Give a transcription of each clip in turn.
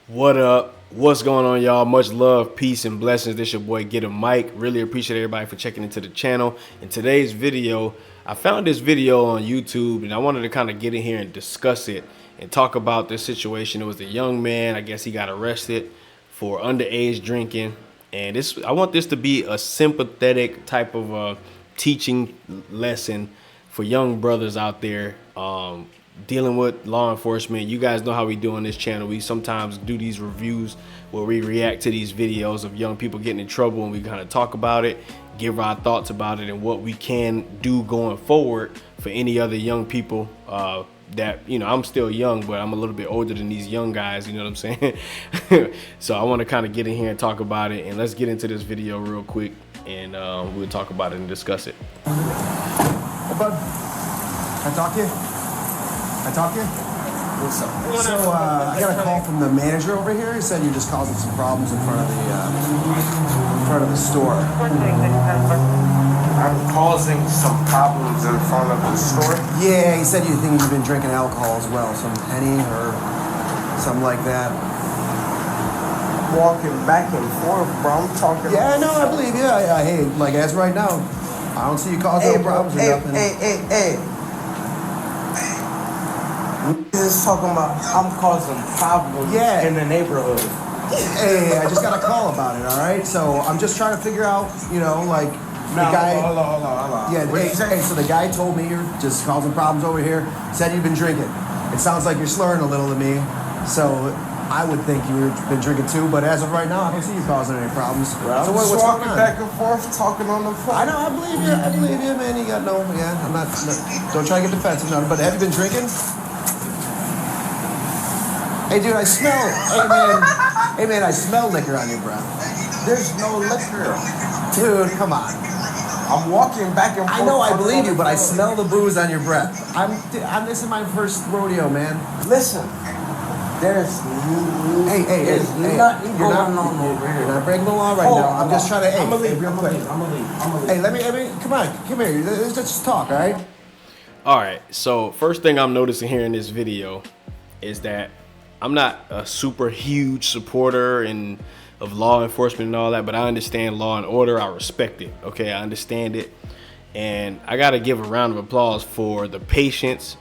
What up? What's going on, y'all? Much love, peace, and blessings. This your boy Get a Mic. Really appreciate everybody for checking into the channel. In today's video, I found this video on YouTube and I wanted to kind of get in here and discuss it and talk about this situation. It was a young man, I guess he got arrested for underage drinking. And I want this to be a sympathetic type of teaching lesson for young brothers out there dealing with law enforcement. You guys know how we do on this channel. We sometimes do these reviews where we react to these videos of young people getting in trouble and we kind of talk about it, give our thoughts about it and what we can do going forward for any other young people that, you know, I'm still young, but I'm a little bit older than these young guys, you know what I'm saying? So I want to kind of get in here and talk about it, and let's get into this video real quick and we'll talk about it and discuss it. Hey, bud. Can I talk to you? Can I talk to you? What's up? So, I got a call from the manager over here. He said you're just causing some problems in front of the store. I'm causing some problems in front of the store. Yeah, he said you think you've been drinking alcohol as well, some Henny or something like that. Walking back and forth, bro. I'm talking. Yeah, no, I believe you. Hey, like as right now, I don't see you causing no problems or nothing. Hey. Just talking about I'm causing problems in the neighborhood. Hey, I just got a call about it, all right? So I'm just trying to figure out, you know, like the guy. Hold on. Yeah, hey, so the guy told me you're just causing problems over here, said you've been drinking. It sounds like you're slurring a little to me, so I would think you've been drinking too, but as of right now, I don't see you causing any problems. Well, so what's walking going on? back and forth, talking on the phone. I believe you, man. You got I'm not, don't try to get defensive, no, but have you been drinking? Hey, dude, I smell. Hey, man, I smell liquor on your breath. There's no liquor. Dude, come on. I'm walking back and forth. I know, I believe you, but I smell the booze on your breath. This is my first rodeo, man. Listen, there's Hey, nothing going on over here. You're not breaking the law right now. I'm just trying to. I'm gonna leave. Real quick. I'm gonna leave. Hey, let me. Come here. Let's just talk, all right? All right, so first thing I'm noticing here in this video is that I'm not a super huge supporter of law enforcement and all that, but I understand law and order. I respect it. Okay, I understand it. And I got to give a round of applause for the patience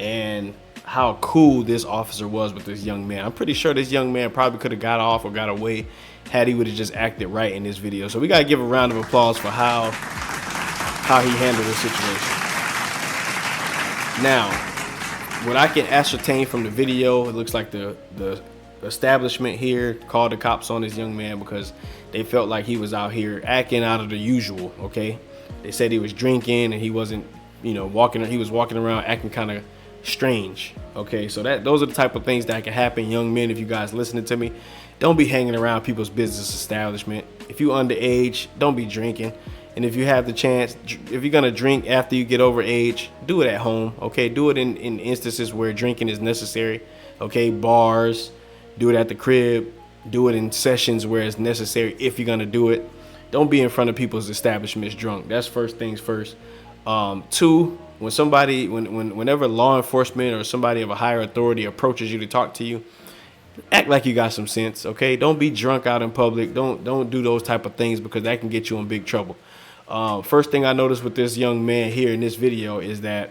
and how cool this officer was with this young man. I'm pretty sure this young man probably could have got off or got away had he would have just acted right in this video. So we got to give a round of applause for how he handled the situation. Now, what I can ascertain from the video, it looks like the establishment here called the cops on this young man because they felt like he was out here acting out of the usual. Okay, they said he was drinking and he wasn't, you know, he was walking around acting kind of strange. Okay, so those are the type of things that can happen. Young men, if you guys listening to me, don't be hanging around people's business establishment. If you underage, don't be drinking. And if you have the chance, if you're gonna drink after you get over age, do it at home. Okay, do it in instances where drinking is necessary. Okay, bars, do it at the crib, do it in sessions where it's necessary. If you're gonna do it, don't be in front of people's establishments drunk. That's first things first. Two, whenever law enforcement or somebody of a higher authority approaches you to talk to you, act like you got some sense. Okay, don't be drunk out in public. Don't do those type of things because that can get you in big trouble. First thing I noticed with this young man here in this video is that,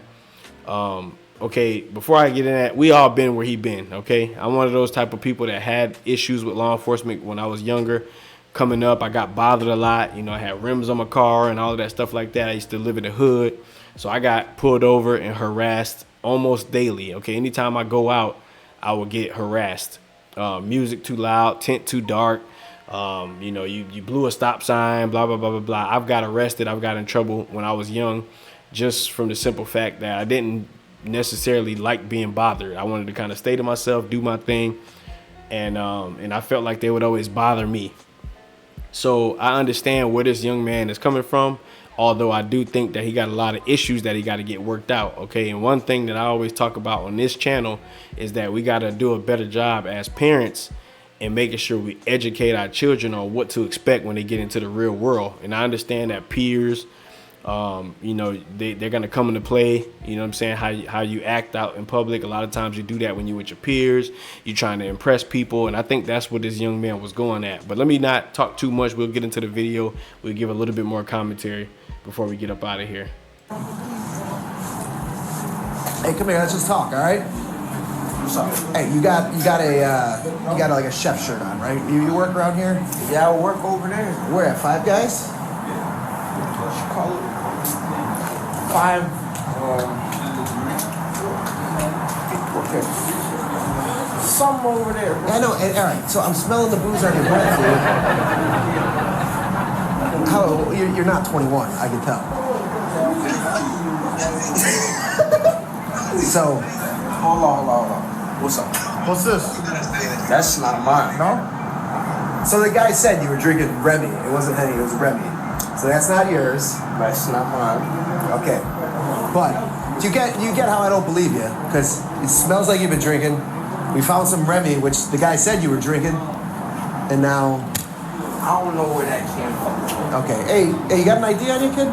okay, before I get in that, we all been where he been, okay? I'm one of those type of people that had issues with law enforcement when I was younger. Coming up, I got bothered a lot. You know, I had rims on my car and all of that stuff like that. I used to live in the hood. So I got pulled over and harassed almost daily, okay? Anytime I go out, I would get harassed. Music too loud, tent too dark. You know, you blew a stop sign, blah, blah, blah, blah, blah. I've got arrested. I've got in trouble when I was young, just from the simple fact that I didn't necessarily like being bothered. I wanted to kind of stay to myself, do my thing. And I felt like they would always bother me. So I understand where this young man is coming from, although I do think that he got a lot of issues that he got to get worked out. Okay. And one thing that I always talk about on this channel is that we got to do a better job as parents and making sure we educate our children on what to expect when they get into the real world. And I understand that peers You know, they're gonna come into play. You know what I'm saying? How you act out in public. A lot of times you do that when you're with your peers. You're trying to impress people, and I think that's what this young man was going at. But let me not talk too much. We'll get into the video. We'll give a little bit more commentary before we get up out of here. Hey, come here. Let's just talk. All right. What's up? Hey, you got like a chef shirt on, right? You work around here? Yeah, I work over there. Where at Five Guys? What you call it? Five. Okay. Some over there. Yeah, I know. And, all right. So I'm smelling the booze on your breath, dude. How? You're not 21. I can tell. So. Hold on. What's up? What's this? That's not mine. No? So the guy said you were drinking Remy. It wasn't Henny, it was Remy. So that's not yours. That's not mine. Okay. But you get how I don't believe you, because it smells like you've been drinking. We found some Remy, which the guy said you were drinking, and now. I don't know where that came from. Okay. Hey, you got an ID on you, kid?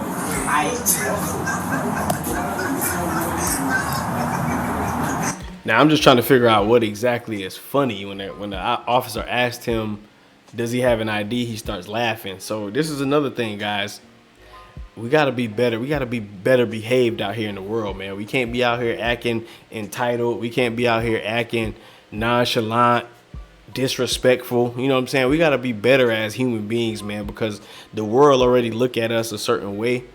Now I'm just trying to figure out what exactly is funny when the officer asked him, does he have an ID? He starts laughing. So this is another thing, guys. We gotta be better. We gotta be better behaved out here in the world, man. We can't be out here acting entitled. We can't be out here acting nonchalant, disrespectful. You know what I'm saying? We gotta be better as human beings, man, because the world already look at us a certain way.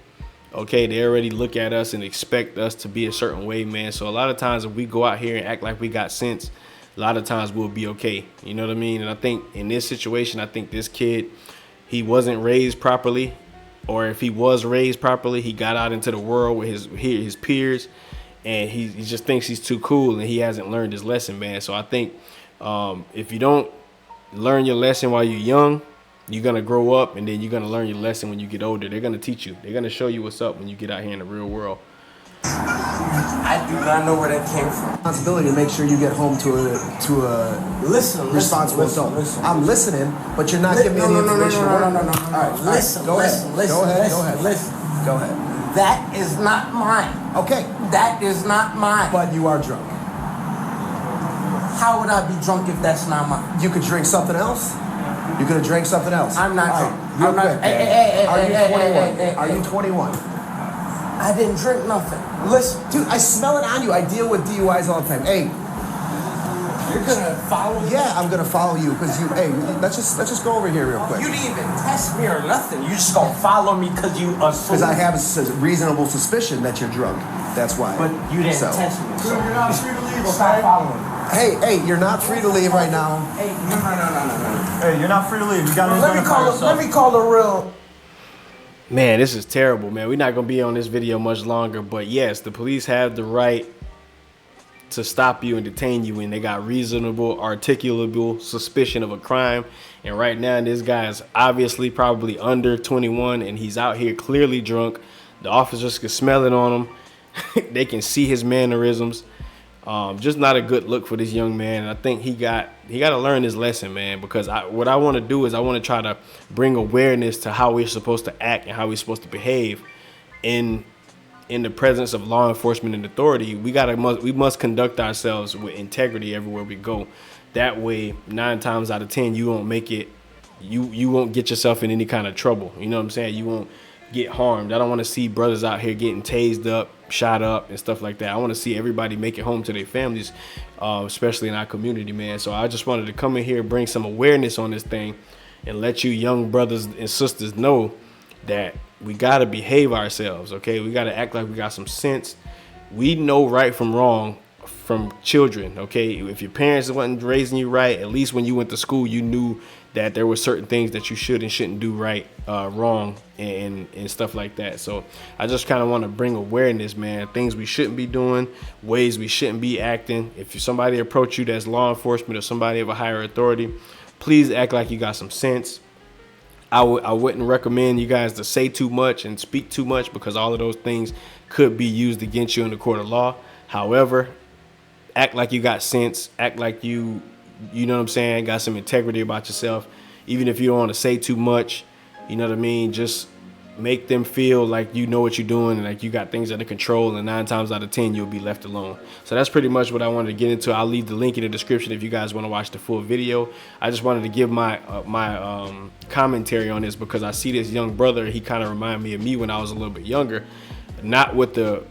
Okay, they already look at us and expect us to be a certain way, man. So a lot of times if we go out here and act like we got sense, a lot of times we'll be okay. You know what I mean? And I think in this situation, I think this kid, he wasn't raised properly. Or if he was raised properly, he got out into the world with his peers, and he just thinks he's too cool, and he hasn't learned his lesson, man. So I think if you don't learn your lesson while you're young, you're going to grow up, and then you're going to learn your lesson when you get older. They're going to teach you. They're going to show you what's up when you get out here in the real world. I do not know where that came from. Responsibility to make sure you get home to a responsible adult. Listen. I'm listening, but you're not giving me any information. No. All right, Listen. Go ahead. Go ahead. That is not mine. Okay. That is not mine. But you are drunk. How would I be drunk if that's not mine? You could drink something else. You could have drank something else. I'm not drunk. Real quick. Hey, Are you 21? hey, Are you 21? I didn't drink nothing. Listen. Dude, I smell it on you. I deal with DUIs all the time. Hey. You're gonna follow me? Yeah, I'm gonna follow you because you. Hey, let's just go over here real quick. You didn't even test me or nothing. You just gonna follow me because you assume. Because I have a reasonable suspicion that you're drunk. That's why. But you didn't test me. So You're not free to leave. Stop following me. Hey, you're not free to leave right now. Hey, no. Hey, you're not free to leave. You got to Let me call the real. Man, this is terrible, man. We're not going to be on this video much longer, but yes, the police have the right to stop you and detain you when they got reasonable, articulable suspicion of a crime. And right now, this guy is obviously probably under 21, and he's out here clearly drunk. The officers can smell it on him. They can see his mannerisms. Just not a good look for this young man. And I think he got to learn his lesson, man, because what I want to do is I want to try to bring awareness to how we're supposed to act and how we're supposed to behave in the presence of law enforcement and authority. We must conduct ourselves with integrity everywhere we go. That way, 9 times out of 10, you won't make it. You won't get yourself in any kind of trouble. You know what I'm saying? You won't get harmed. I don't want to see brothers out here getting tased up, shot up, and stuff like that. I want to see everybody make it home to their families, especially in our community, man. So I just wanted to come in here, bring some awareness on this thing, and let you young brothers and sisters know that we got to behave ourselves, okay? We got to act like we got some sense. We know right from wrong from children, okay? If your parents wasn't raising you right, at least when you went to school, you knew that there were certain things that you should and shouldn't do wrong and stuff like that. So I just kind of want to bring awareness, man, things we shouldn't be doing, ways we shouldn't be acting. If somebody approach you that's law enforcement or somebody of a higher authority, please act like you got some sense. I wouldn't recommend you guys to say too much and speak too much, because all of those things could be used against you in the court of law. However, act like you got sense, act like you know what I'm saying, got some integrity about yourself. Even if you don't want to say too much, you know what I mean, just make them feel like you know what you're doing and like you got things under control, and 9 times out of 10 you'll be left alone. So that's pretty much what I wanted to get into. I'll leave the link in the description if you guys want to watch the full video. I just wanted to give my commentary on this because I see this young brother. He kind of reminded me of me when I was a little bit younger, not with the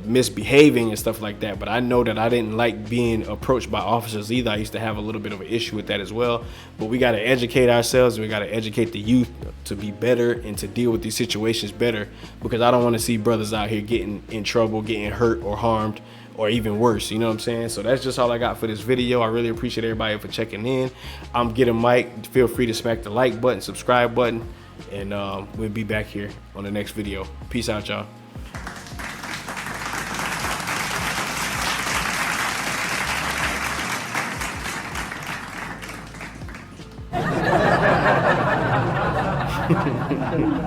misbehaving and stuff like that, but I know that I didn't like being approached by officers either. I used to have a little bit of an issue with that as well. But we got to educate ourselves, and we got to educate the youth to be better and to deal with these situations better, because I don't want to see brothers out here getting in trouble, getting hurt or harmed, or even worse. You know what I'm saying? So that's just all I got for this video. I really appreciate everybody for checking in. I'm Get a Mic. Feel free to smack the like button, subscribe button, and we'll be back here on the next video. Peace out, y'all. Ha ha ha.